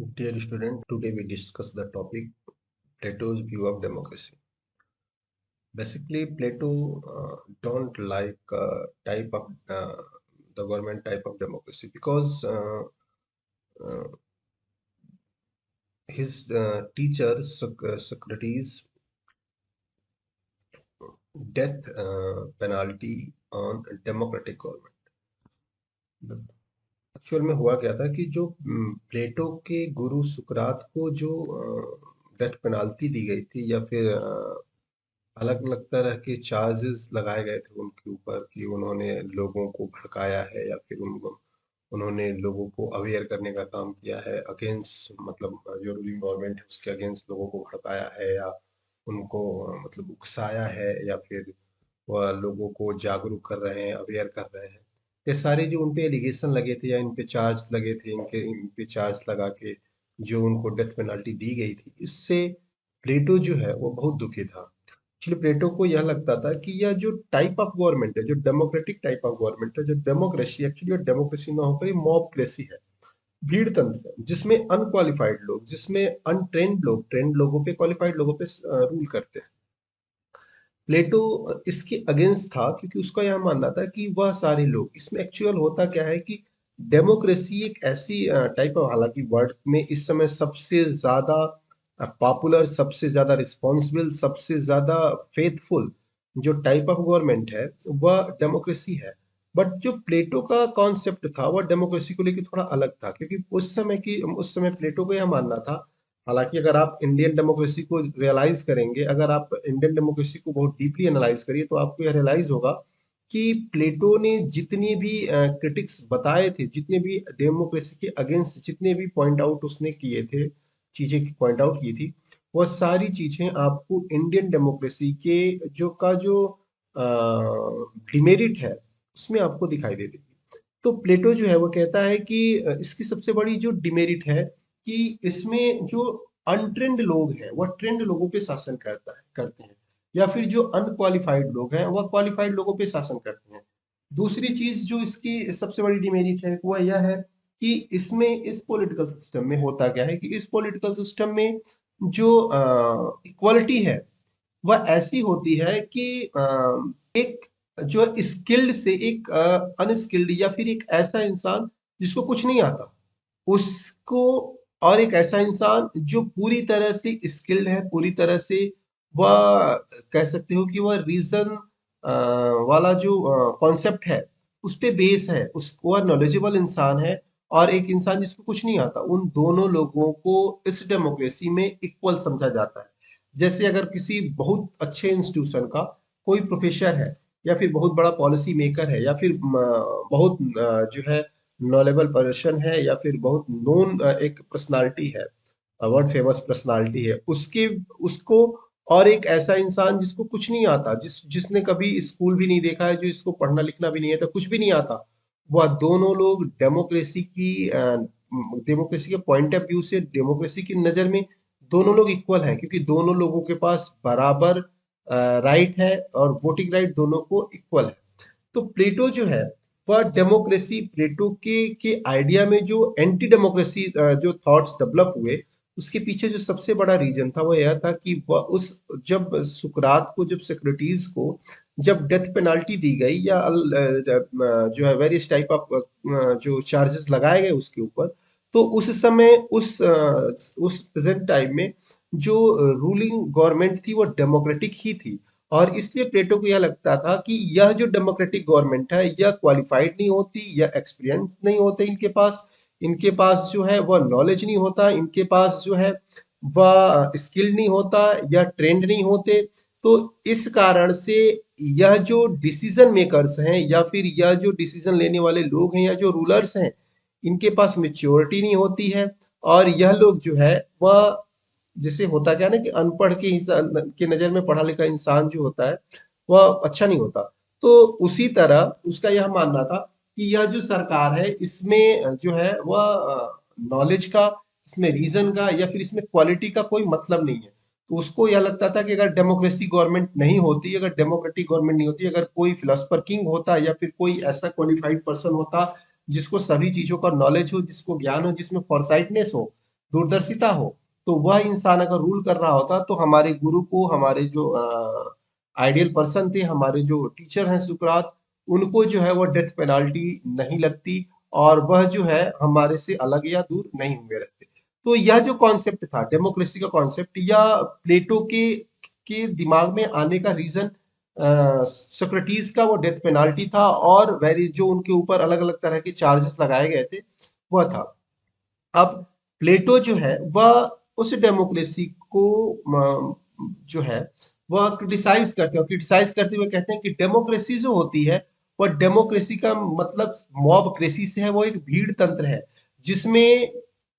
Dear student, today we discuss the topic Plato's view of democracy. Basically, Plato don't like type of the government type of democracy because uh, his teacher Socrates death penalty on democratic government. Actual में हुआ क्या था कि जो प्लेटो के गुरु सुकरात को जो death penalty दी गई थी या फिर अलग अलग तरह के चार्जेस लगाए गए थे उनके ऊपर कि उन्होंने लोगों को भड़काया है या फिर उनको उन्होंने लोगों को अवेयर करने का काम किया है अगेंस्ट मतलब जो रूलिंग गवर्नमेंट है उसके अगेंस्ट लोगों को भड़काया है या उनको मतलब उकसाया है या फिर वह लोगों को जागरूक कर रहे हैं अवेयर कर रहे हैं ये सारे जो उन पे एलिगेशन लगे थे या इन पे चार्ज लगे थे इन पे चार्ज लगा के जो उनको डेथ पेनल्टी दी गई थी इससे प्लेटो जो है वो बहुत दुखी था। एक्चुअली प्लेटो को यह लगता था कि यह जो टाइप ऑफ गवर्नमेंट है जो डेमोक्रेटिक टाइप ऑफ गवर्नमेंट है जो डेमोक्रेसी एक्चुअली डेमोक्रेसी ना होकर मॉबक्रेसी है भीड़ तंत्र है जिसमें अनक्वालिफाइड लोग जिसमें अनट्रेंड लोग ट्रेंड लोगों पे क्वालिफाइड लोगों पे रूल करते हैं। प्लेटो इसके अगेंस्ट था क्योंकि उसका यह मानना था कि वह सारे लोग इसमें एक्चुअल होता क्या है कि डेमोक्रेसी एक ऐसी टाइप ऑफ हालांकि वर्ल्ड में इस समय सबसे ज्यादा पॉपुलर सबसे ज्यादा रिस्पॉन्सिबल सबसे ज्यादा फेथफुल जो टाइप ऑफ गवर्नमेंट है वह डेमोक्रेसी है। बट जो प्लेटो का कॉन्सेप्ट था वह डेमोक्रेसी को लेकर थोड़ा अलग था क्योंकि उस समय प्लेटो को यह मानना था। हालांकि अगर आप इंडियन डेमोक्रेसी को रियलाइज करेंगे अगर आप इंडियन डेमोक्रेसी को बहुत डीपली एनालाइज करिए तो आपको यह रियलाइज होगा कि प्लेटो ने जितने भी क्रिटिक्स बताए थे जितने भी डेमोक्रेसी के अगेंस्ट जितने भी पॉइंट आउट उसने किए थे चीजें पॉइंट आउट की थी वह सारी चीजें आपको इंडियन डेमोक्रेसी के जो डिमेरिट है उसमें आपको दिखाई दे देगी। तो प्लेटो जो है वो कहता है कि इसकी सबसे बड़ी जो डिमेरिट है कि इसमें जो अनट्रेंड लोग हैं वह ट्रेंड लोगों पे शासन करते हैं या फिर जो अनक्वालिफाइड लोग हैं वह क्वालिफाइड लोगों पे शासन करते हैं। दूसरी चीज जो इसकी सबसे बड़ी डिमेरिट है वह यह है कि इसमें इस पॉलिटिकल सिस्टम में होता क्या है कि इस पॉलिटिकल सिस्टम में जो इक्वालिटी है वह ऐसी होती है कि एक जो स्किल्ड से एक अनस्किल्ड या फिर एक ऐसा इंसान जिसको कुछ नहीं आता उसको और एक ऐसा इंसान जो पूरी तरह से स्किल्ड है पूरी तरह से वह कह सकते हो कि वह रीजन वाला जो कॉन्सेप्ट है उस पे बेस है उसको वह नॉलेजेबल इंसान है और एक इंसान जिसको कुछ नहीं आता उन दोनों लोगों को इस डेमोक्रेसी में इक्वल समझा जाता है। जैसे अगर किसी बहुत अच्छे इंस्टीट्यूशन का कोई प्रोफेसर है या फिर बहुत बड़ा पॉलिसी मेकर है या फिर बहुत जो है नॉलेबल पर्सन है या फिर बहुत नोन एक पर्सनालिटी है वर्ल्ड फेमस पर्सनालिटी है उसके उसको और एक ऐसा इंसान जिसको कुछ नहीं आता जिसने कभी स्कूल भी नहीं देखा है जो इसको पढ़ना लिखना भी नहीं आता कुछ भी नहीं आता वह दोनों लोग डेमोक्रेसी के पॉइंट ऑफ व्यू से डेमोक्रेसी की नजर में दोनों लोग इक्वल हैं क्योंकि दोनों लोगों के पास बराबर राइट है और वोटिंग राइट दोनों को इक्वल है। तो प्लेटो जो है वह डेमोक्रेसी प्लेटो के आइडिया में जो एंटी डेमोक्रेसी जो थॉट्स डेवलप हुए उसके पीछे जो सबसे बड़ा रीजन था वो यह था कि वह उस जब सुकरात को जब सोक्रेटिस को जब डेथ पेनाल्टी दी गई या जो है वेरियस टाइप ऑफ जो चार्जेस लगाए गए उसके ऊपर तो उस समय उस प्रेजेंट टाइम में जो रूलिंग गवर्नमेंट थी वो डेमोक्रेटिक ही थी और इसलिए प्लेटो को यह लगता था कि यह जो डेमोक्रेटिक गवर्नमेंट है यह क्वालिफाइड नहीं होती यह एक्सपीरियंस नहीं होते इनके पास जो है वह नॉलेज नहीं होता इनके पास जो है वह स्किल नहीं होता या ट्रेंड नहीं होते। तो इस कारण से यह जो डिसीजन मेकर्स हैं या फिर यह जो डिसीजन लेने वाले लोग हैं या जो रूलर्स हैं इनके पास मेच्योरिटी नहीं होती है और यह लोग जो है वह जैसे होता क्या है ना कि अनपढ़ के इंसान के नजर में पढ़ा लिखा इंसान जो होता है वह अच्छा नहीं होता। तो उसी तरह उसका यह मानना था कि यह जो सरकार है इसमें जो है वह नॉलेज का इसमें रीजन का या फिर इसमें क्वालिटी का कोई मतलब नहीं है। तो उसको यह लगता था कि अगर डेमोक्रेसी गवर्नमेंट नहीं होती अगर डेमोक्रेटिक गवर्नमेंट नहीं होती अगर कोई फिलोसफर किंग होता या फिर कोई ऐसा क्वालिफाइड पर्सन होता जिसको सभी चीजों का नॉलेज हो जिसको ज्ञान हो जिसमें फॉरसाइटनेस हो दूरदर्शिता हो, तो वह इंसान अगर रूल कर रहा होता तो हमारे गुरु को, हमारे जो आइडियल पर्सन थे, हमारे जो टीचर हैं सुकरात, उनको जो है वो डेथ पेनाल्टी नहीं लगती और वह जो है हमारे से अलग या दूर नहीं हुए रहते। तो यह जो कॉन्सेप्ट था डेमोक्रेसी का कॉन्सेप्ट, या प्लेटो के दिमाग में आने का रीजन सोक्रेटिस का वो डेथ पेनाल्टी था और वेरी जो उनके ऊपर अलग अलग तरह के चार्जेस लगाए गए थे वह था। अब प्लेटो जो है वह उस डेमोक्रेसी को जो है वह क्रिटिसाइज करते हैं, और क्रिटिसाइज करते हुए कहते हैं कि डेमोक्रेसी जो होती है वह डेमोक्रेसी का मतलब मॉब क्रेसी से है, वो एक भीड़ तंत्र है जिसमें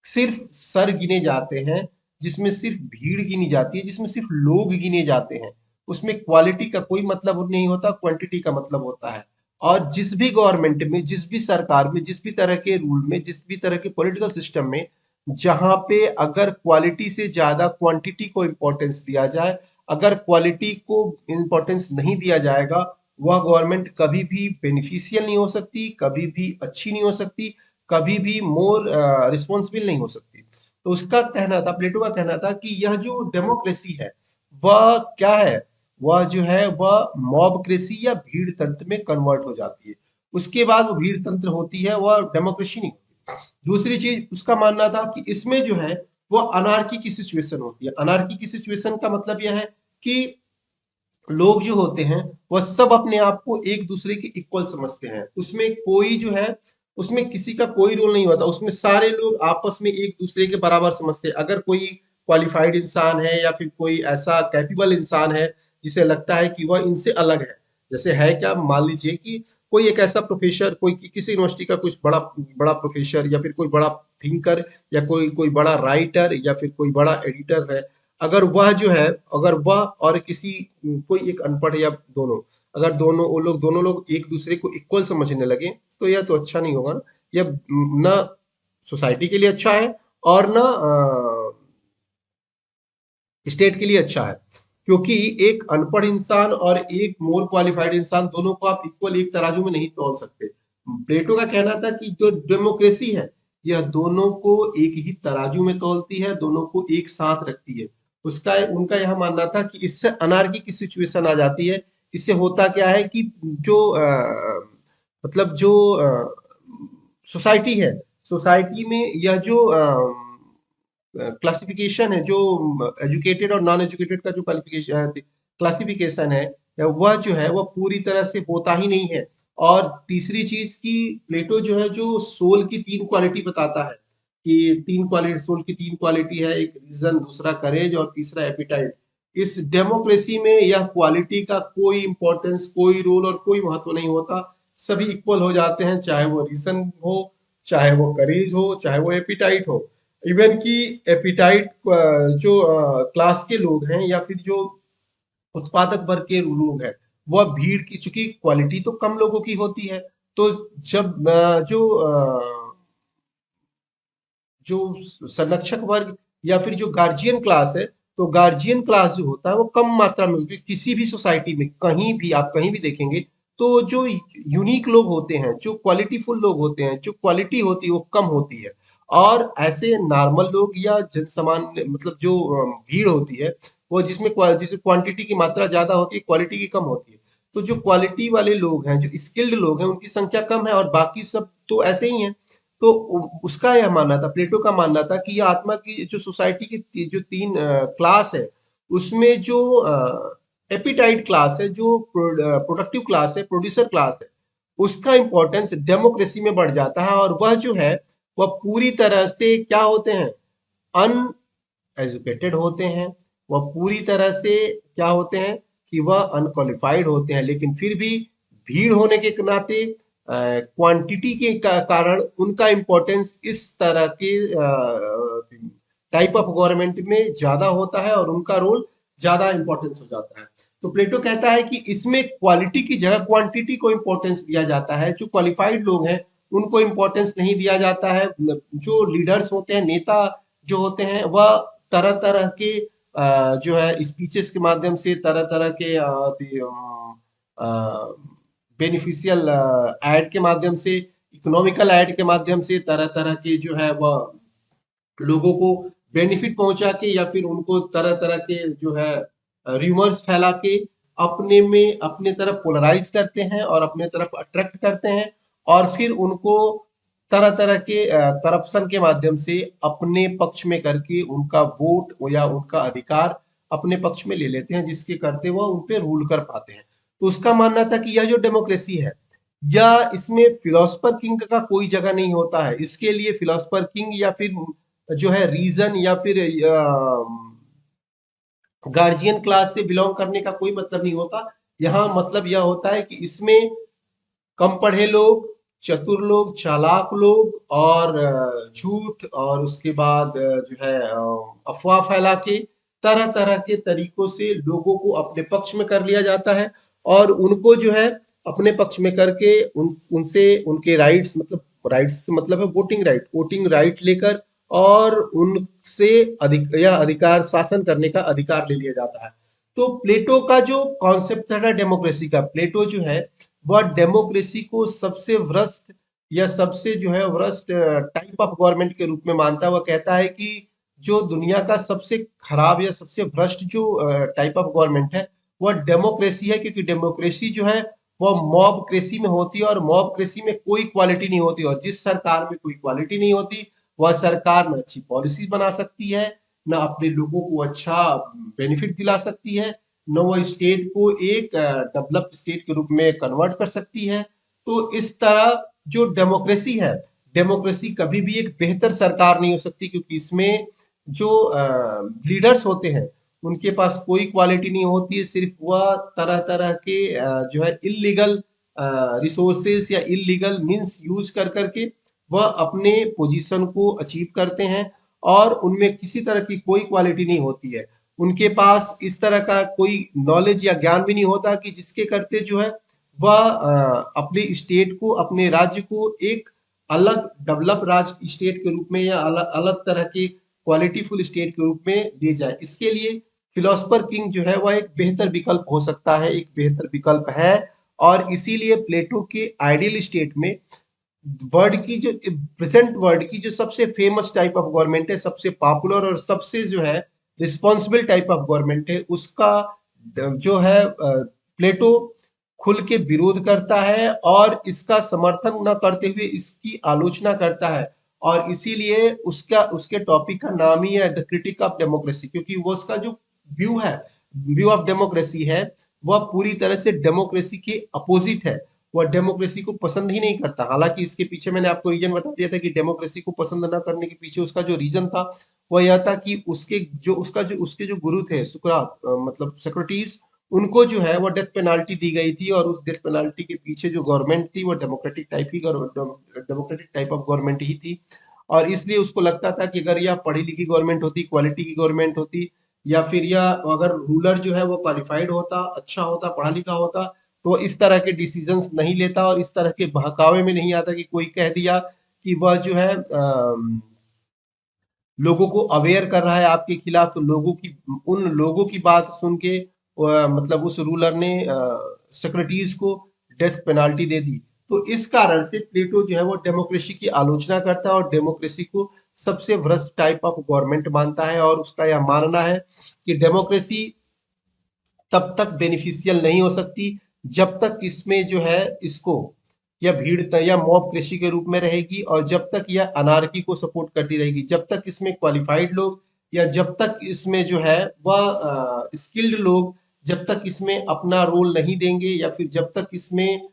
सिर्फ सर गिने जाते हैं, जिसमें सिर्फ भीड़ गिनी जाती है, जिसमें सिर्फ लोग गिने जाते हैं। उसमें क्वालिटी का कोई मतलब नहीं होता, क्वांटिटी का मतलब होता है। और जिस भी गवर्नमेंट में, जिस भी सरकार में, जिस भी तरह के रूल में, जिस भी तरह के पॉलिटिकल सिस्टम में, जहां पे अगर क्वालिटी से ज्यादा क्वांटिटी को इंपॉर्टेंस दिया जाए, अगर क्वालिटी को इंपॉर्टेंस नहीं दिया जाएगा, वह गवर्नमेंट कभी भी बेनिफिशियल नहीं हो सकती, कभी भी अच्छी नहीं हो सकती, कभी भी मोर रिस्पॉन्सिबल नहीं हो सकती। तो उसका कहना था, प्लेटो का कहना था कि यह जो डेमोक्रेसी है वह क्या है, वह जो है वह मॉबक्रेसी या भीड़ तंत्र में कन्वर्ट हो जाती है। उसके बाद वो भीड़ तंत्र होती है, वह डेमोक्रेसी नहीं होती। दूसरी चीज उसका मानना था कि इसमें जो है वो अनार्की की सिचुएशन होती है। अनार्की की सिचुएशन का मतलब यह है कि लोग जो होते हैं वह सब अपने आप को एक दूसरे के इक्वल समझते हैं, उसमें कोई जो है उसमें किसी का कोई रोल नहीं होता, उसमें सारे लोग आपस में एक दूसरे के बराबर समझते हैं। अगर कोई क्वालिफाइड इंसान है या फिर कोई ऐसा कैपेबल इंसान है जिसे लगता है कि वह इनसे अलग है, जैसे है क्या, मान लीजिए कि कोई एक ऐसा प्रोफेसर, कोई किसी यूनिवर्सिटी का कुछ बड़ा बड़ा प्रोफेसर या फिर कोई बड़ा थिंकर या कोई कोई बड़ा राइटर या फिर कोई बड़ा एडिटर है, अगर वह जो है, अगर वह और किसी कोई एक अनपढ़ या दोनों, अगर दोनों लोग एक दूसरे को इक्वल समझने लगे, तो यह तो अच्छा नहीं होगा ना। यह ना सोसाइटी के लिए अच्छा है और ना स्टेट के लिए अच्छा है, क्योंकि एक अनपढ़ इंसान और एक मोर क्वालिफाइड इंसान, दोनों को आप इक्वल एक तराजू में नहीं तौल सकते। प्लेटो का कहना था कि जो डेमोक्रेसी है यह दोनों को एक ही तराजू में तौलती है, दोनों को एक साथ रखती है। उसका उनका यह मानना था कि इससे अनार्की की सिचुएशन आ जाती है। इससे होता क्या है कि जो मतलब जो सोसाइटी है, सोसाइटी में यह जो क्लासिफिकेशन है, जो एजुकेटेड और नॉन एजुकेटेड का जो क्वालिफिकेशन क्लासिफिकेशन है, वह जो है वह पूरी तरह से होता ही नहीं है। और तीसरी चीज की, प्लेटो जो है जो सोल की तीन क्वालिटी बताता है कि तीन क्वालिटी, सोल की तीन क्वालिटी है, एक रीजन, दूसरा करेज और तीसरा एपिटाइट। इस डेमोक्रेसी में यह क्वालिटी का कोई इंपॉर्टेंस, कोई रोल और कोई महत्व नहीं होता। सभी इक्वल हो जाते हैं, चाहे वो रीजन हो, चाहे वो करेज हो, चाहे वो एपिटाइट हो। इवन की एपिटाइट जो क्लास के लोग हैं या फिर जो उत्पादक वर्ग के लोग हैं, वह भीड़ की, चूंकि क्वालिटी तो कम लोगों की होती है, तो जब जो संरक्षक वर्ग या फिर जो गार्जियन क्लास है, तो गार्जियन क्लास जो होता है वो कम मात्रा में होती है किसी भी सोसाइटी में। कहीं भी आप कहीं भी देखेंगे तो जो यूनिक लोग होते हैं, जो क्वालिटीफुल लोग होते हैं, जो क्वालिटी होती है वो कम होती है। और ऐसे नॉर्मल लोग या जन सामान्य, मतलब जो भीड़ होती है, वो जिससे क्वांटिटी की मात्रा ज्यादा होती है, क्वालिटी की कम होती है। तो जो क्वालिटी वाले लोग हैं, जो स्किल्ड लोग हैं, उनकी संख्या कम है और बाकी सब तो ऐसे ही हैं। तो उसका यह मानना था, प्लेटो का मानना था कि ये आत्मा की जो सोसाइटी की जो तीन क्लास है, उसमें जो एपिटाइट क्लास है, जो प्रोडक्टिव क्लास है, प्रोड्यूसर क्लास है, उसका इंपॉर्टेंस डेमोक्रेसी में बढ़ जाता है। और वह जो है वह पूरी तरह से क्या होते हैं, एजुकेटेड होते हैं। वह पूरी तरह से क्या होते हैं कि वह अनक्वालिफाइड होते हैं, लेकिन फिर भी भीड़ होने के नाते, क्वांटिटी के कारण उनका इंपॉर्टेंस इस तरह के टाइप ऑफ गवर्नमेंट में ज्यादा होता है और उनका रोल ज्यादा इंपॉर्टेंस हो जाता है। तो प्लेटो कहता है कि इसमें क्वालिटी की जगह क्वांटिटी को इंपॉर्टेंस दिया जाता है। जो क्वालिफाइड लोग हैं उनको इंपॉर्टेंस नहीं दिया जाता है। जो लीडर्स होते हैं, नेता जो होते हैं, वह तरह तरह के जो है स्पीचेस के माध्यम से, तरह तरह के बेनिफिशियल एड के माध्यम से, इकोनॉमिकल एड के माध्यम से, तरह तरह के जो है वह लोगों को बेनिफिट पहुंचा के या फिर उनको तरह तरह के जो है र्यूमर्स फैला के अपने में अपने तरफ पोलराइज करते हैं और अपने तरफ अट्रैक्ट करते हैं, और फिर उनको तरह तरह के करप्शन के माध्यम से अपने पक्ष में करके उनका वोट या उनका अधिकार अपने पक्ष में ले लेते हैं, जिसके करते वो उन पे रूल कर पाते हैं। तो उसका मानना था कि यह जो डेमोक्रेसी है, या इसमें फिलोसफर किंग का कोई जगह नहीं होता है। इसके लिए फिलोसफर किंग या फिर जो है रीजन या फिर गार्जियन क्लास से बिलोंग करने का कोई मतलब नहीं होता। यहाँ मतलब यह होता है कि इसमें कम पढ़े लोग, चतुर लोग, चालाक लोग और झूठ और उसके बाद जो है अफवाह फैला के तरह तरह के तरीकों से लोगों को अपने पक्ष में कर लिया जाता है, और उनको जो है अपने पक्ष में करके उनसे उनके राइट्स, मतलब राइट्स से मतलब है वोटिंग राइट लेकर और उनसे अधिक या अधिकार शासन करने का अधिकार ले लिया जाता है। तो प्लेटो का जो कॉन्सेप्ट था डेमोक्रेसी का, प्लेटो जो है वह डेमोक्रेसी को सबसे भ्रष्ट या सबसे जो है भ्रष्ट टाइप ऑफ गवर्नमेंट के रूप में मानता है। वह कहता है कि जो दुनिया का सबसे खराब या सबसे भ्रष्ट जो टाइप ऑफ गवर्नमेंट है वह डेमोक्रेसी है, क्योंकि डेमोक्रेसी जो है वह मॉबक्रेसी में होती है, और मॉबक्रेसी में कोई क्वालिटी नहीं होती, और जिस सरकार में कोई क्वालिटी नहीं होती वह सरकार न अच्छी पॉलिसी बना सकती है, न अपने लोगों को अच्छा बेनिफिट दिला सकती है, न वो स्टेट को एक डेवलप्ड स्टेट के रूप में कन्वर्ट कर सकती है। तो इस तरह जो डेमोक्रेसी है, डेमोक्रेसी कभी भी एक बेहतर सरकार नहीं हो सकती, क्योंकि इसमें जो लीडर्स होते हैं उनके पास कोई क्वालिटी नहीं होती है, सिर्फ वह तरह तरह के जो है इलीगल रिसोर्सेस या इलीगल मींस यूज कर करके वह अपने पोजीशन को अचीव करते हैं, और उनमें किसी तरह की कोई क्वालिटी नहीं होती है। उनके पास इस तरह का कोई नॉलेज या ज्ञान भी नहीं होता कि जिसके करते जो है वह अपने स्टेट को, अपने राज्य को एक अलग डेवलप राज्य स्टेट के रूप में या अलग अलग तरह के क्वालिटीफुल स्टेट के रूप में ले जाए। इसके लिए फिलोसफर किंग जो है वह एक बेहतर विकल्प हो सकता है, एक बेहतर विकल्प है। और इसीलिए प्लेटो के आइडियल स्टेट में वर्ल्ड की जो प्रेजेंट वर्ल्ड की जो सबसे फेमस टाइप ऑफ गवर्नमेंट है, सबसे पॉपुलर और सबसे जो है रिस्पॉन्सिबल टाइप ऑफ गवर्नमेंट है, उसका जो है प्लेटो खुल के विरोध करता है और इसका समर्थन न करते हुए इसकी आलोचना करता है। और इसीलिए उसका उसके टॉपिक का नाम ही है द क्रिटिक ऑफ डेमोक्रेसी, क्योंकि वो उसका जो व्यू है, व्यू ऑफ डेमोक्रेसी है, वह पूरी तरह से डेमोक्रेसी के अपोजिट है। वह डेमोक्रेसी को पसंद ही नहीं करता। हालांकि इसके पीछे मैंने आपको रीजन बता दिया था कि डेमोक्रेसी को पसंद न करने के पीछे उसका जो रीजन था वह यह था कि उसके जो गुरु थे सुकरात, मतलब सोक्रेटिस, उनको जो है वो डेथ पेनाल्टी दी गई थी, और उस डेथ पेनाल्टी के पीछे जो गवर्नमेंट थी वो डेमोक्रेटिक टाइप ऑफ गवर्नमेंट ही थी। और इसलिए उसको लगता था कि अगर यह पढ़ी लिखी गवर्नमेंट होती, क्वालिटी की गवर्नमेंट होती, या फिर यह अगर रूलर जो है वो क्वालिफाइड होता, अच्छा होता, पढ़ा लिखा होता, तो इस तरह के डिसीजंस नहीं लेता और इस तरह के बहकावे में नहीं आता कि कोई कह दिया कि वह जो है लोगों को अवेयर कर रहा है आपके खिलाफ, तो उन लोगों की बात सुन के मतलब उस रूलर ने सोक्रेटिस को डेथ पेनाल्टी दे दी। तो इस कारण से प्लेटो जो है वो डेमोक्रेसी की आलोचना करता है और डेमोक्रेसी को सबसे भ्रष्ट टाइप ऑफ गवर्नमेंट मानता है, और उसका यह मानना है कि डेमोक्रेसी तब तक बेनिफिशियल नहीं हो सकती जब तक इसमें जो है इसको या भीड़ या मॉब कृषि के रूप में रहेगी, और जब तक यह अनार्की को सपोर्ट करती रहेगी, जब तक इसमें क्वालिफाइड लोग या जब तक इसमें जो है वह स्किल्ड लोग जब तक इसमें अपना रोल नहीं देंगे, या फिर जब तक इसमें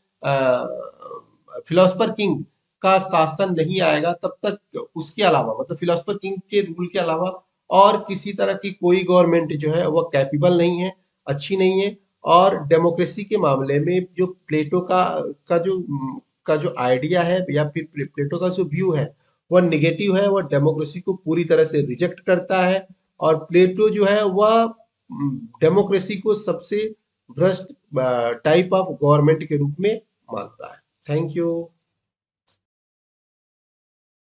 फिलोसफर किंग का शासन नहीं आएगा, तब तक उसके अलावा मतलब फिलोसफर किंग के रूल के अलावा और किसी तरह की कोई गवर्नमेंट जो है वह कैपेबल नहीं है, अच्छी नहीं है। और डेमोक्रेसी के मामले में जो प्लेटो का जो आइडिया है या फिर प्लेटो का जो व्यू है वह निगेटिव है, वह डेमोक्रेसी को पूरी तरह से रिजेक्ट करता है। और प्लेटो जो है वह डेमोक्रेसी को सबसे भ्रष्ट टाइप ऑफ गवर्नमेंट के रूप में मानता है। Thank you.